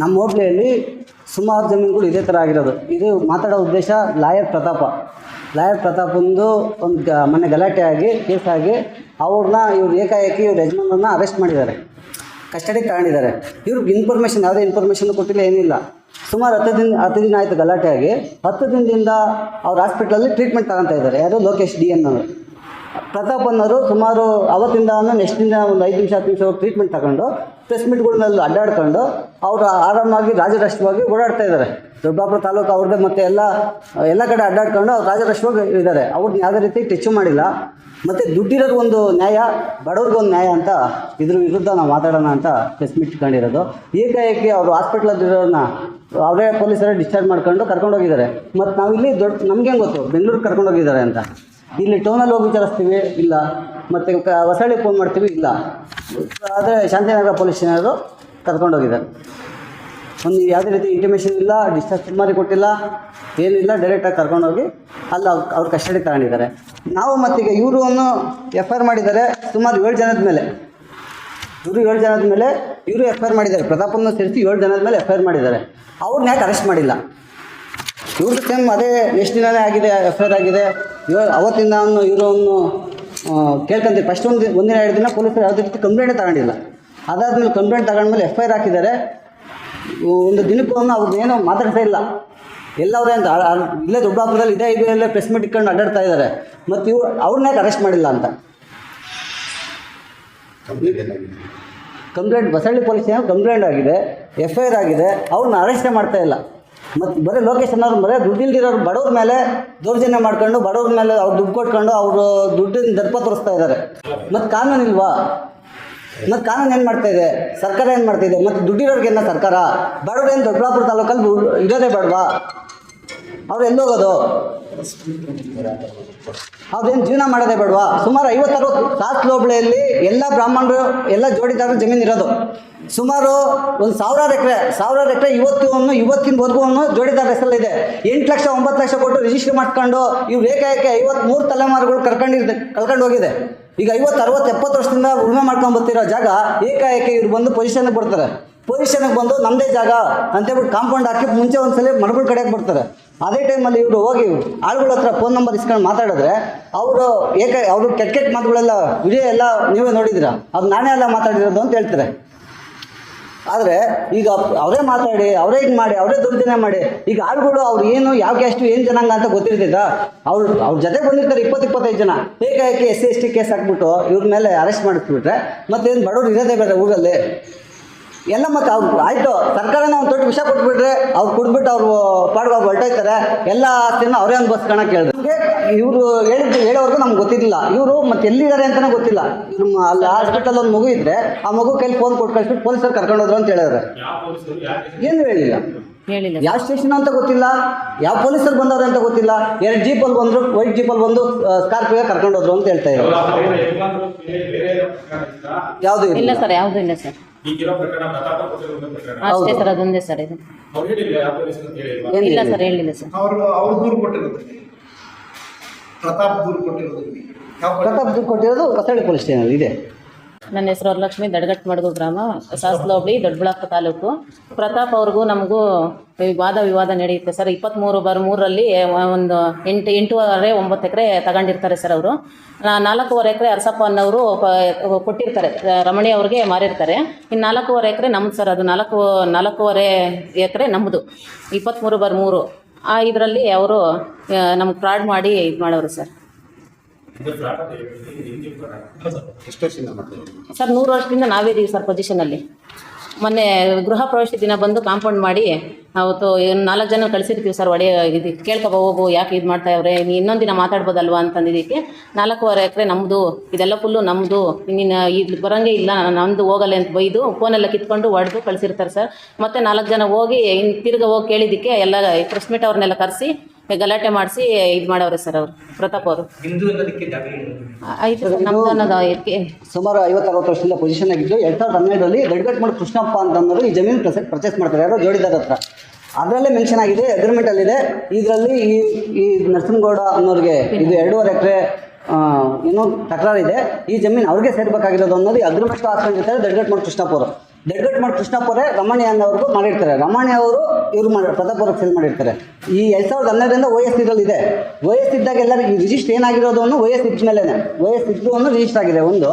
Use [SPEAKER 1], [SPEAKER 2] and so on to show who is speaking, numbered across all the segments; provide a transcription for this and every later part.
[SPEAKER 1] ನಮ್ಮ ಹೋಬಳಿಯಲ್ಲಿ ಸುಮಾರು ಜಮೀನುಗಳು ಇದೇ ಥರ ಆಗಿರೋದು. ಇದು ಮಾತಾಡೋ ಉದ್ದೇಶ ಲಾಯರ್ ಪ್ರತಾಪಂದು ಒಂದು ಮೊನ್ನೆ ಗಲಾಟೆ ಆಗಿ ಕೇಸಾಗಿ ಅವ್ರನ್ನ ಏಕಾಏಕಿ ಇವ್ರ ಯಜಮಾನರನ್ನ ಅರೆಸ್ಟ್ ಮಾಡಿದ್ದಾರೆ, ಕಸ್ಟಡಿಗೆ ತಗೊಂಡಿದ್ದಾರೆ. ಇವ್ರಿಗೆ ಯಾವುದೇ ಇನ್ಫಾರ್ಮೇಷನ್ ಕೊಟ್ಟಿಲ್ಲ, ಏನಿಲ್ಲ. ಸುಮಾರು 10 ದಿನ ಆಯಿತು ಗಲಾಟೆ ಆಗಿ. 10 ದಿನದಿಂದ ಅವ್ರ ಹಾಸ್ಪಿಟ್ಲಲ್ಲಿ ಟ್ರೀಟ್ಮೆಂಟ್ ತಗೊತಾ ಇದ್ದಾರೆ. ಯಾರು ಲೋಕೇಶ್ ಡಿ ಅನ್ನೋರು. ಪ್ರತಾಪ್ ಅನ್ನೋರು ಸುಮಾರು ಅವತ್ತಿಂದ ನೆಕ್ಸ್ಟ್ ದಿನ ಒಂದು 5 ನಿಮಿಷ 10 ನಿಮಿಷ ಟ್ರೀಟ್ಮೆಂಟ್ ತಗೊಂಡು ಪ್ರೆಸ್ ಮೀಟ್ಗಳನ್ನೆಲ್ಲ ಅಡ್ಡಾಡ್ಕೊಂಡು ಅವರು ಆರಾಮಾಗಿ ರಾಜರಾಷ್ಟ್ರವಾಗಿ ಓಡಾಡ್ತಾ ಇದ್ದಾರೆ. ದೊಡ್ಡಬಳ್ಳಾಪುರ ತಾಲೂಕು ಅವ್ರದ್ದೇ, ಮತ್ತು ಎಲ್ಲ ಕಡೆ ಅಡ್ಡಾಡ್ಕೊಂಡು ಅವ್ರು ರಾಜರಾಷ್ಟ್ರವಾಗಿ ಇದ್ದಾರೆ. ಅವ್ರನ್ನ ಯಾವುದೇ ರೀತಿ ಟಚ್ಚು ಮಾಡಿಲ್ಲ. ಮತ್ತು ದುಡ್ಡಿರೋದು ಒಂದು ನ್ಯಾಯ, ಬಡವ್ರಿಗೊಂದು ನ್ಯಾಯ ಅಂತ ಇದ್ರ ವಿರುದ್ಧ ನಾವು ಮಾತಾಡೋಣ ಅಂತ ಪ್ರೆಸ್ ಮೀಟ್ ಇಟ್ಕೊಂಡಿರೋದು. ಏಕಾಏಕಿ ಅವರು ಹಾಸ್ಪಿಟ್ಲಲ್ಲಿರೋರನ್ನ ಅವರೇ ಪೊಲೀಸರೇ ಡಿಸ್ಚಾರ್ಜ್ ಕರ್ಕೊಂಡೋಗಿದ್ದಾರೆ. ಮತ್ತು ನಾವಿಲ್ಲಿ ನಮಗೇನು ಗೊತ್ತು ಬೆಂಗಳೂರಿಗೆ ಕರ್ಕೊಂಡೋಗಿದ್ದಾರೆ ಅಂತ. ಇಲ್ಲಿ ಟೌನಲ್ಲಿ ಹೋಗಿ ವಿಚಾರಿಸ್ತೀವಿ, ಇಲ್ಲ. ಮತ್ತು ಹೊಸಳ್ಳಿಗೆ ಫೋನ್ ಮಾಡ್ತೀವಿ, ಇಲ್ಲ. ಆದರೆ ಶಾಂತಿನಗರ ಪೊಲೀಸ್ ಸ್ಟೇಷನವರು ಕರ್ಕೊಂಡೋಗಿದ್ದಾರೆ. ಒಂದು ಯಾವುದೇ ರೀತಿ ಇಂಟಿಮೇಷನ್ ಇಲ್ಲ, ಡಿಸ್ಚಾರ್ಜ್ ಸುಮಾರಿ ಕೊಟ್ಟಿಲ್ಲ, ಏನಿಲ್ಲ. ಡೈರೆಕ್ಟಾಗಿ ಕರ್ಕೊಂಡೋಗಿ ಅಲ್ಲಿ ಅವ್ರ ಕಸ್ಟಡಿ ತಗೊಂಡಿದ್ದಾರೆ. ನಾವು ಮತ್ತೀಗ ಇವರು FIR ಮಾಡಿದ್ದಾರೆ ಸುಮಾರು 7 ಜನದ ಮೇಲೆ. ಇವರು FIR ಮಾಡಿದ್ದಾರೆ. ಪ್ರತಾಪನ್ನು ಸೇರಿಸಿ 7 ಜನದ ಮೇಲೆ FIR ಮಾಡಿದ್ದಾರೆ. ಅವ್ರನ್ನ ಯಾಕೆ ಅರೆಸ್ಟ್ ಮಾಡಿಲ್ಲ? ಇವ್ರದ್ದು ಸೇಮ್ ಅದೇ ನೆಕ್ಸ್ಟ್ ದಿನವೇ ಆಗಿದೆ, FIR ಆಗಿದೆ. ಅವತ್ತಿಂದ ಇವರನ್ನು ಕೇಳ್ಕೊಂತೀವಿ. ಫಸ್ಟ್ ಒಂದಿನ 2 ದಿನ ಪೊಲೀಸರು ಯಾವುದೇ ರೀತಿ ಕಂಪ್ಲೇಂಟೇ ತಗೊಂಡಿಲ್ಲ. ಅದಾದಮೇಲೆ ಕಂಪ್ಲೇಂಟ್ ತಗೊಂಡ್ಮೇಲೆ FIR ಹಾಕಿದ್ದಾರೆ. ಒಂದು ದಿನಕ್ಕೂ ಅವ್ರನ್ನೇನೋ ಮಾತಾಡ್ತಾ ಇಲ್ಲ. ಎಲ್ಲವರೇ ಅಂತ ಇಲ್ಲೇ ದೊಡ್ಡಬಳ್ಳಾಪುರದಲ್ಲಿ ಇದೇ ಪ್ರೆಸ್ ಮೀಟ್ ಇಟ್ಕೊಂಡು ಅಡ್ಡಾಡ್ತಾ ಇದ್ದಾರೆ. ಮತ್ತು ಅವ್ರನ್ನ ಯಾಕೆ ಅರೆಸ್ಟ್ ಮಾಡಿಲ್ಲ ಅಂತ ಕಂಪ್ಲೇಂಟ್ ಬಸಳ್ಳಿ ಪೊಲೀಸ್ ಕಂಪ್ಲೇಂಟ್ ಆಗಿದೆ, FIR ಆಗಿದೆ. ಅವ್ರನ್ನ ಅರೆಸ್ಟೇ ಮಾಡ್ತಾ ಇಲ್ಲ. ಮತ್ತು ಬರೀ ಲೋಕೇಶನ್ ಅವ್ರು ಬರೀ ದುಡ್ಡಿಲ್ದಿರೋರು ಬಡವ್ರ ಮೇಲೆ ದೌರ್ಜನ್ಯ ಮಾಡ್ಕೊಂಡು, ಬಡವ್ರ ಮೇಲೆ ಅವ್ರು ದುಡ್ಡು ಕೊಟ್ಕೊಂಡು ಅವರು ದುಡ್ಡಿನ ದರ್ಪ ತೋರಿಸ್ತಾ ಇದ್ದಾರೆ. ಮತ್ತು ಕಾನೂನು ಇಲ್ವಾ? ಮತ್ತು ಕಾನೂನು ಏನು ಮಾಡ್ತಾಯಿದೆ? ಸರ್ಕಾರ ಏನು ಮಾಡ್ತಾಯಿದೆ? ಮತ್ತು ದುಡ್ಡಿರೋರಿಗೆಲ್ಲ ಸರ್ಕಾರ, ಬಡವ್ರೇನು ದೊಡ್ಡಬಳ್ಳಾಪುರ ತಾಲೂಕಲ್ಲಿ ಇರೋದೇ ಬೇಡವಾ? ಅವ್ರು ಎಲ್ಲೋಗೋದು? ಅವ್ರೇನು ಜೀವನ ಮಾಡೋದೇ ಬೇಡವಾ? ಸುಮಾರು 50-60 ಸಾಸ್ಲು ಹೋಬಳಿಯಲ್ಲಿ ಎಲ್ಲ ಬ್ರಾಹ್ಮಣರು, ಎಲ್ಲ ಜೋಡಿದಾರರು ಜಮೀನು ಇರೋದು. ಸುಮಾರು ಒಂದು 1000 ಎಕರೆ ಇವತ್ತಿನವರೆಗೂ ಜೋಡಿದಾರ ಹೆಸರಲ್ಲಿದೆ. 8 ಲಕ್ಷ 9 ಲಕ್ಷ ಕೊಟ್ಟು ರಿಜಿಸ್ಟ್ರ್ ಮಾಡ್ಕೊಂಡು ಇವ್ರು ಏಕಾಏಕಿ 53 ತಲೆಮಾರುಗಳು ಕಳ್ಕೊಂಡು ಹೋಗಿದೆ. ಈಗ 50, 60, 70 ವರ್ಷದಿಂದ ಉಳುಮೆ ಮಾಡ್ಕೊಂಡು ಬರ್ತಿರೋ ಜಾಗ ಏಕಾಏಕಿ ಇವ್ರು ಬಂದು ಪೊಸಿಷನ್ಗೆ ಬರ್ತಾರೆ. ಪೊಸಿಷನ್ಗೆ ಬಂದು ನಮ್ಮದೇ ಜಾಗ ಅಂತೇಳ್ಬಿಟ್ಟು ಕಾಂಪೌಂಡ್ ಹಾಕಿ ಮುಂಚೆ ಒಂದ್ಸಲ ಮರಗಳ ಕಡೆಗೆ ಬರ್ತಾರೆ. ಅದೇ ಟೈಮಲ್ಲಿ ಇವರು ಹೋಗಿ ಆಳುಗಳ ಹತ್ರ ಫೋನ್ ನಂಬರ್ ಇಸ್ಕೊಂಡು ಮಾತಾಡಿದ್ರೆ ಅವರು ಕೆಟ್ಟ ಮಾತುಗಳೆಲ್ಲ ವಿಡಿಯೋ ಎಲ್ಲ ನೀವೇ ನೋಡಿದ್ದೀರಾ, ಅದು ನಾನೇ ಎಲ್ಲ ಮಾತಾಡಿರೋದು ಅಂತ ಹೇಳ್ತಾರೆ. ಆದರೆ ಈಗ ಅವರೇ ಮಾತಾಡಿ, ಅವರೇ ಇದು ಮಾಡಿ, ಅವರೇ ದೌರ್ಜನ್ಯ ಮಾಡಿ, ಈಗ ಆಳುಗಳು ಅವ್ರು ಏನು ಯಾವ ಕ್ಯಾಸ್ಟು ಏನು ಜನಾಂಗ ಅಂತ ಗೊತ್ತಿರ್ತೈತಾ? ಅವ್ರ ಜೊತೆ ಬಂದಿರ್ತಾರೆ 20-25 ಜನ. ಏಕಾಏಕಿ SC/ST ಕೇಸ್ ಹಾಕ್ಬಿಟ್ಟು ಇವ್ರ ಮೇಲೆ ಅರೆಸ್ಟ್ ಮಾಡಿಸ್ಬಿಟ್ರೆ ಮತ್ತೇನು ಬಡವ್ರು ಇರೋದೇ ಬೇರೆ ಊರಲ್ಲಿ ಎಲ್ಲ. ಮತ್ತು ಅವ್ರು ಆಯಿತು, ಸರ್ಕಾರನ ಒಂದು ದೊಡ್ಡ ವಿಷಯ ಕೊಟ್ಬಿಟ್ರೆ ಅವ್ರು ಕೊಟ್ಬಿಟ್ಟು ಅವರು ಪಾಡ್ವಾಗಿ ಹೊರಟೋಯ್ತಾರೆ. ಎಲ್ಲ ಆಸ್ತಿನ ಅವರೇ ಅನ್ಭವಿಸ್ಕೊಳಕ್ಕೆ ಹೇಳಿದ್ರು. ನಮಗೆ ಇವರು ಹೇಳೋವರೆಗೂ ನಮ್ಗೆ ಗೊತ್ತಿರಲಿಲ್ಲ ಇವರು ಮತ್ತೆ ಎಲ್ಲಿದ್ದಾರೆ ಅಂತಲೇ ಗೊತ್ತಿಲ್ಲ. ನಮ್ಮ ಅಲ್ಲಿ ಹಾಸ್ಪಿಟಲ್ ಒಂದು ಮಗು ಇದ್ದರೆ ಆ ಮಗು ಕೈಲಿ ಫೋನ್ ಕೊಟ್ಟು ಕಳಿಸ್ಬಿಟ್ಟು ಪೊಲೀಸರು ಕರ್ಕೊಂಡೋದ್ರು ಅಂತ ಹೇಳಿದ್ರೆ ಏನು ಹೇಳಿಲ್ಲ. ಯಾವ ಸ್ಟೇಷನ್ ಅಂತ ಗೊತ್ತಿಲ್ಲ, ಯಾವ ಪೊಲೀಸರು ಬಂದವ್ರೆ ಅಂತ ಗೊತ್ತಿಲ್ಲ. 2 ಜೀಪಲ್ಲಿ ಬಂದರು, ವೈಟ್ ಜೀಪಲ್ಲಿ ಬಂದು ಸ್ಕಾರ್ಪಿಯೋ ಕರ್ಕೊಂಡೋದ್ರು ಅಂತ ಹೇಳ್ತಾ ಇದ್ದಾರೆ. ಯಾವುದೂ ಇಲ್ಲ ಸರ್, ಯಾವುದೂ ಇಲ್ಲ ಸರ್. ಅಷ್ಟೇ ಸರ್, ಅದೊಂದೇ ಸರ್. ಇದು ಇಲ್ಲ ಸರ್, ಹೇಳಿಲ್ಲ ಸರ್.
[SPEAKER 2] ಅವರು ದೂರು ಕೊಟ್ಟಿರೋದು, ಪ್ರತಾಪ್ ದೂರು
[SPEAKER 1] ಕೊಟ್ಟಿರೋದು ಹೊಸಳ್ಳಿ ಪೊಲೀಸ್ ಸ್ಟೇಷನಲ್ಲಿ ಇದೆ.
[SPEAKER 3] ನನ್ನ ಹೆಸರು ವರಲಕ್ಷ್ಮಿ, ದಡಗಟ್ಟಮಡುಗು ಗ್ರಾಮ, ಸಾಸ್ಲು ಹೋಬಳಿ, ದೊಡ್ಡಬಳ್ಳಾಪುರ ತಾಲೂಕು. ಪ್ರತಾಪ್ ಅವ್ರಿಗೂ ನಮಗೂ ವಿವಾದ ನಡೆಯುತ್ತೆ ಸರ್. 23/3ರಲ್ಲಿ ಒಂದು 8.5-9 ಎಕರೆ ತಗೊಂಡಿರ್ತಾರೆ ಸರ್. ಅವರು 4.25 ಎಕರೆ ಅರಸಪ್ಪ ಅನ್ನೋರು ಕೊಟ್ಟಿರ್ತಾರೆ, ರಮಣಿ ಅವ್ರಿಗೆ ಮಾರಿರ್ತಾರೆ. ಇನ್ನು 4.25 ಎಕರೆ ನಮ್ಮದು ಸರ್. ಅದು 4.25 ಎಕರೆ ನಮ್ಮದು. 23/3 ಇದರಲ್ಲಿ ಅವರು ನಮ್ಗೆ ಫ್ರಾಡ್ ಮಾಡಿ ಇದು ಮಾಡೋರು ಸರ್. ಸರ್ 100 ವರ್ಷದಿಂದ ನಾವೇ ಇದೀವಿ ಸರ್ ಪೊಸಿಷನಲ್ಲಿ. ಮೊನ್ನೆ ಗೃಹ ಪ್ರವೇಶ ದಿನ ಬಂದು ಕಾಂಪೌಂಡ್ ಮಾಡಿ ಅವತ್ತು 4 ಜನ ಕಳಿಸಿರ್ತೀವಿ ಸರ್. ಇದು ಕೇಳ್ಕೊಬ ಹೋಗು, ಯಾಕೆ ಇದು ಮಾಡ್ತಾಯಿವ್ರೆ, ಇನ್ನೊಂದು ದಿನ ಮಾತಾಡ್ಬೋದಲ್ವಾ ಅಂತಂದಿದ್ದಕ್ಕೆ 4.25 ಎಕರೆ ನಮ್ಮದು, ಇದೆಲ್ಲ ಫುಲ್ಲು ನಮ್ಮದು, ನೀನು ಇಲ್ಲಿ ಬರೋಂಗೆ ಇಲ್ಲ, ನಮ್ಮದು ಹೋಗಲ್ಲ ಅಂತ ಬೈದು ಫೋನೆಲ್ಲ ಕಿತ್ಕೊಂಡು ಹೊಡೆದು ಕಳಿಸಿರ್ತಾರೆ ಸರ್. ಮತ್ತು 4 ಜನ ಹೋಗಿ ತಿರ್ಗಿ ಹೋಗಿ ಕೇಳಿದ್ದಕ್ಕೆ ಎಲ್ಲ ಪ್ರೆಸ್ ಮೀಟ್ ಅವ್ರನ್ನೆಲ್ಲ ಕರೆಸಿ ಗಲಾಟೆ ಮಾಡಿಸಿ ಇದು ಮಾಡವ್ರೆ ಸರ್ ಅವರು, ಪ್ರತಾಪ್ ಅವರು. ಆಯ್ತು ಸರ್, ನಮ್ದು ಅನ್ನೋದು
[SPEAKER 1] ಸುಮಾರು 50-60 ವರ್ಷದಿಂದ ಪೊಸಿಷನ್ ಆಗಿದ್ದು. 2012ರಲ್ಲಿ ದಡಗಟ್ಟಮಡುಗು ಕೃಷ್ಣಪ್ಪ ಅಂತಂದ್ರೆ ಈ ಜಮೀನು ಪರ್ಚೇಸ್ ಮಾಡ್ತಾರೆ, ಯಾರೋ ಜೋಡಿದಾರ ಹತ್ರ. ಅದರಲ್ಲೇ ಮೆನ್ಷನ್ ಆಗಿದೆ, ಅಗ್ರಿಮೆಂಟಲ್ಲಿದೆ. ಇದರಲ್ಲಿ ಈ ನರಸಿಂಹಗೌಡ ಅನ್ನೋರಿಗೆ ಇದು 2.5 ಎಕರೆ ಏನೋ ತಕರಾರಿದೆ, ಈ ಜಮೀನು ಅವ್ರಿಗೆ ಸೇರ್ಬೇಕಾಗಿರೋದು ಅನ್ನೋದು ಅಗ್ರಿಮೆಂಟ್ ಹಾಕ್ಕೊಂಡಿರ್ತಾರೆ ದಡಗಟ್ಟಮಡುಗು ಕೃಷ್ಣಪ್ಪ ಅವರು. ದಡ್ಗಟ್ ಮಾಡಿ ಕೃಷ್ಣಪ್ಪರೇ ರಮಣಿ ಅನ್ನೋರ್ಗೂ ಮಾಡಿರ್ತಾರೆ. ರಮಣಿ ಅವರು ಇವ್ರು ಪ್ರತಾಪ್ ಅವ್ರಿಗೆ ಸೇಲ್ ಮಾಡಿರ್ತಾರೆ. ಈ 2012ರಿಂದ OS ಇದೆ. OS ಇದ್ದಾಗ ಎಲ್ಲರಿಗೂ ರಿಜಿಸ್ಟರ್ ಏನಾಗಿರೋದು ಅನ್ನೋ OS ಇದ್ಮೇಲೆ OS ಇದ್ದು ಅನ್ನೋ ರಿಜಿಸ್ಟರ್ ಆಗಿದೆ ಒಂದು.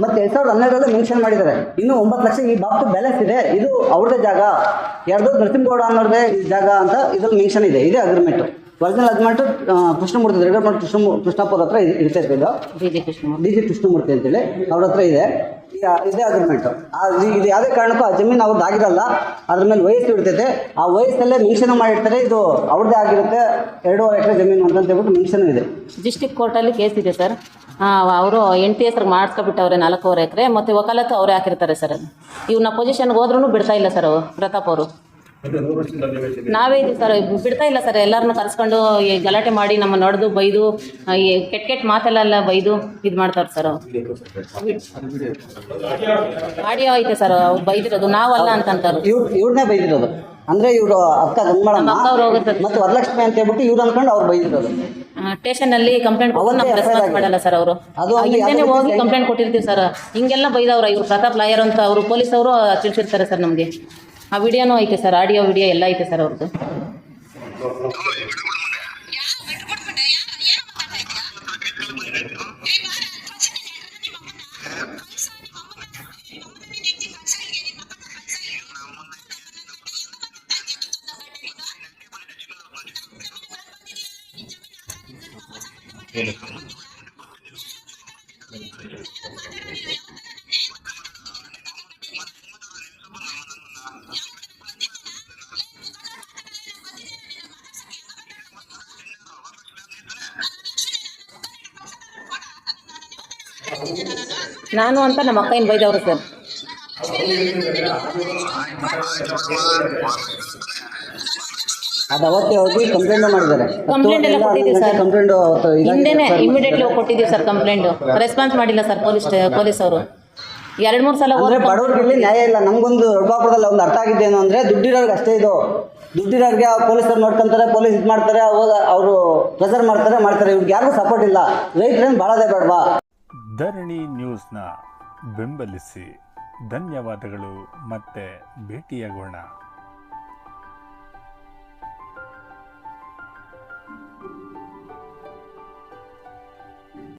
[SPEAKER 1] ಮತ್ತು 2012ರಲ್ಲಿ ಮೆನ್ಷನ್ ಮಾಡಿದ್ದಾರೆ. ಇನ್ನೂ 9 ಲಕ್ಷ ಈ ಬಾಕ್ಸ್ ಬ್ಯಾಲೆನ್ಸ್ ಇದೆ, ಇದು ಅವ್ರದ್ದೇ ಜಾಗ, ಯಾರ್ದು ನರಸಿಂಹಗೌಡ ಅನ್ನೋದೇ ಜಾಗ ಅಂತ ಇದ್ರಲ್ಲಿ ಮೆನ್ಷನ್ ಇದೆ. ಇದೇ ಅಗ್ರಿಮೆಂಟು, ಒರಿಜಿನಲ್ ಅಗ್ರಿಮೆಂಟು ಕೃಷ್ಣಮೂರ್ತಿ ದಡ್ಗಟ್ ಮಾಡಿ ಕೃಷ್ಣಪ್ಪರ ಹತ್ರ ಇರ್ತೈತೆ. ಇದು DG ಕೃಷ್ಣಮೂರ್ತಿ ಅಂತೇಳಿ ಅವ್ರ ಹತ್ರ ಇದೆ. ಇದೇ ಅಗ್ರಿಮೆಂಟು. ಇದು ಯಾವುದೇ ಕಾರಣಕ್ಕೂ ಆ ಜಮೀನು ಅವ್ರದ್ದು ಆಗಿರಲ್ಲ, ಅದ್ರ ಮೇಲೆ ವಯಸ್ಸು ಇರ್ತೈತೆ. ಆ ವಯಸ್ಸಲ್ಲೇ ಮೆನ್ಷನ್ ಮಾಡಿರ್ತಾರೆ, ಇದು ಅವ್ರದ್ದೇ ಆಗಿರುತ್ತೆ, 2.5 ಎಕರೆ ಜಮೀನು ಅಂತ ಹೇಳ್ಬಿಟ್ಟು ಮೆನ್ಷನ್ ಇದೆ.
[SPEAKER 3] ಡಿಸ್ಟಿಕ್ ಕೋರ್ಟಲ್ಲಿ ಕೇಸ್ ಇದೆ ಸರ್. ಅವರು ಹೆಂಡತಿ ಹೆಸ್ರಿಗೆ ಮಾಡಿಸ್ಕೊಬಿಟ್ಟವ್ರೆ 4.5 ಎಕರೆ, ಮತ್ತು ವಕಾಲತ್ತು ಅವರೇ ಹಾಕಿರ್ತಾರೆ ಸರ್. ಅದು ಇವ್ನ ಪೊಸಿಷನ್ಗೆ ಹೋದ್ರೂ ಬಿಡ್ತಾ ಇಲ್ಲ ಸರ್ ಪ್ರತಾಪ್ ಅವರು. ನಾವೇ ಇದ್ದೀವಿ ಸರ್, ಬಿಡ್ತಾ ಇಲ್ಲ ಸರ್. ಎಲ್ಲರನ್ನೂ ಕರೆಸ್ಕೊಂಡು ಗಲಾಟೆ ಮಾಡಿ ನಮ್ಮ ನಡೆದು ಬೈದು ಕೆಟ್ಟ ಮಾತೆಲ್ಲ ಬೈದು ಇದು ಮಾಡ್ತಾರೆ ಸರ್. ಆಡಿಯೋ ಐತೆ ಸರ್, ಅವ್ರು ಬೈದಿರೋದು ನಾವಲ್ಲ ಅಂತಂತಾರೆ.
[SPEAKER 1] ಇವ್ರನ್ನೇ ಬೈದಿರೋದು, ಅಂದರೆ ಇವರು ಅಕ್ಕ ಗಂಗಮ್ಮಳಮ್ಮ ಮತ್ತು ವರಲಕ್ಷ್ಮಿ ಅಂತ ಹೇಳ್ಬಿಟ್ಟು ಇವ್ರು ಅಂದ್ಕೊಂಡು ಅವ್ರು ಬೈದಿರೋದು.
[SPEAKER 3] ಸ್ಟೇಷನಲ್ಲಿ ಕಂಪ್ಲೇಂಟ್ ರೆಸ್ಪಾನ್ಸ್ ಮಾಡಲ್ಲ ಸರ್ ಅವರು. ಹಿಂದೆನೇ ಹೋಗಿ ಕಂಪ್ಲೇಂಟ್ ಕೊಟ್ಟಿರ್ತೀವಿ ಸರ್. ಹಿಂಗೆಲ್ಲ ಬೈದವ್ರ ಇವ್ರು ಪ್ರತಾಪ್ ಲಾಯರ್ ಅಂತ ಅವರು ಪೊಲೀಸ್ ಅವರು ತಿಳಿಸಿರ್ತಾರೆ ಸರ್ ನಮಗೆ. ಆ ವಿಡಿಯೋನೂ ಐತೆ ಸರ್, ಆಡಿಯೋ ವಿಡಿಯೋ ಎಲ್ಲ ಐತೆ ಸರ್ ಅವ್ರದ್ದು. ನಾನು ಅಂತ ನಮ್ಮ ಅಕ್ಕ ಏನು ಬೈದವರು ಸರ್.
[SPEAKER 1] ಅದು ಅವತ್ತೇ ಹೋಗಿ ಕಂಪ್ಲೇಂಟ್ ಮಾಡಿದ್ದಾರೆ.
[SPEAKER 3] ಕಂಪ್ಲೇಂಟ್ ಎಲ್ಲ ಕೊಟ್ಟಿದ್ದೀವಿ ಸರ್. ಹಿಂದೆನೇ ಇಮಿಡಿಯೇಟ್ಲಿ ಕೊಟ್ಟಿದ್ದೀವಿ ಸರ್ ಕಂಪ್ಲೇಂಟು. ರೆಸ್ಪಾನ್ಸ್ ಮಾಡಿಲ್ಲ ಸರ್ ಪೊಲೀಸ್ ಅವರು. 2-3 ಸಲ
[SPEAKER 1] ಅಂದರೆ ಬಡವರಿಗೆ ನ್ಯಾಯ ಇಲ್ಲ. ನಮಗೊಂದು ದೊಡ್ಡಬಾಪುರದಲ್ಲಿ ಒಂದು ಅರ್ಥ ಆಗಿದ್ದೇನು ಅಂದರೆ ದುಡ್ಡಿರೋರಿಗೆ ಅಷ್ಟೇ ಇದು. ದುಡ್ಡಿರೋರಿಗೆ ಪೊಲೀಸರು ನೋಡ್ಕೊಂತಾರೆ, ಪೊಲೀಸ್ ಇದು ಮಾಡ್ತಾರೆ, ಅವಾಗ ಅವರು ಪ್ರೆಸರ್ ಮಾಡ್ತಾರೆ. ಇವ್ರಿಗೆ ಯಾರಿಗೂ ಸಪೋರ್ಟ್ ಇಲ್ಲ. ರೈತರೇನು ಬಾಳೋದೇ ಬೇಡವಾ?
[SPEAKER 4] ಧರಣಿ ನ್ಯೂಸ್ನ ಬೆಂಬಲಿಸಿ. ಧನ್ಯವಾದಗಳು. ಮತ್ತೆ ಭೇಟಿಯಾಗೋಣ.